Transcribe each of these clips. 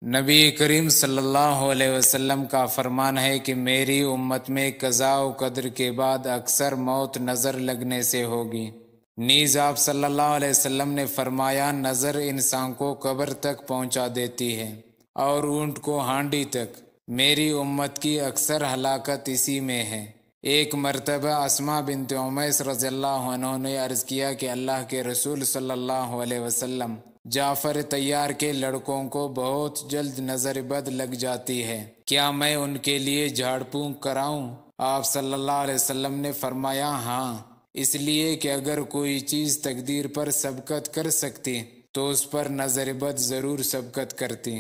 نبی کریم صلی اللہ علیہ وسلم کا فرمان ہے کہ میری امت میں قضاء و قدر کے بعد اکثر موت نظر لگنے سے ہوگی۔ نیز آپ صلی اللہ علیہ وسلم نے فرمایا، نظر انسان کو قبر تک پہنچا دیتی ہے اور اونٹ کو ہانڈی تک۔ میری امت کی اکثر ہلاکت اسی میں ہے۔ ایک مرتبہ اسماء بنت امیس رضی اللہ عنہ نے عرض کیا کہ اللہ کے رسول صلی اللہ علیہ وسلم، جعفر طیار کے لڑکوں کو بہت جلد نظر بد لگ جاتی ہے، کیا میں ان کے لیے جھاڑ پھونک کراؤں؟ آپ صلی اللہ علیہ وسلم نے فرمایا، ہاں، اس لیے کہ اگر کوئی چیز تقدیر پر سبقت کر سکتی تو اس پر نظر بد ضرور سبقت کرتی۔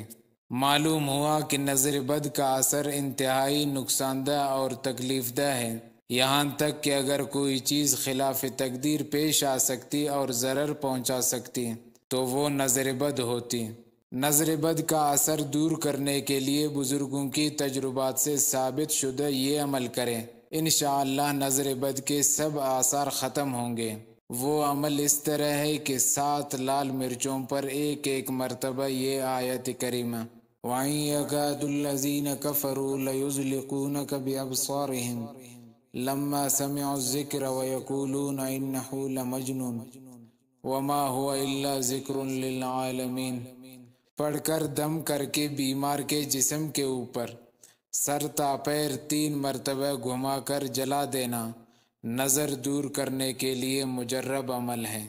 معلوم ہوا کہ نظر بد کا اثر انتہائی نقصان دہ اور تکلیف دہ ہے، یہاں تک کہ اگر کوئی چیز خلاف تقدیر پیش آ سکتی اور ضرر پہنچا سکتی تو وہ نظر بد ہوتی۔ نظر بد کا اثر دور کرنے کے لیے بزرگوں کی تجربات سے ثابت شدہ یہ عمل کریں، انشاءاللہ نظر بد کے سب آثار ختم ہوں گے۔ وہ عمل اس طرح ہے کہ 7 لال مرچوں پر ایک ایک مرتبہ یہ آیت کریمہ، وَإِن يَكَادُ الَّذِينَ كَفَرُوا لَيُزْلِقُونَكَ بِأَبْصَارِهِمْ لَمَّا سَمِعُوا الذِّكْرَ وَيَقُولُونَ إِنَّهُ لَمَجْنُونٌ وَمَا هُوَ إِلَّا ذِكْرٌ لِّلْعَالَمِينَ۔ پڑھ کر دم کر کے بیمار کے جسم کے اوپر سر تا پیر 3 مرتبہ گھما کر جلا دینا نظر دور کرنے کے لیے مجرب عمل ہے۔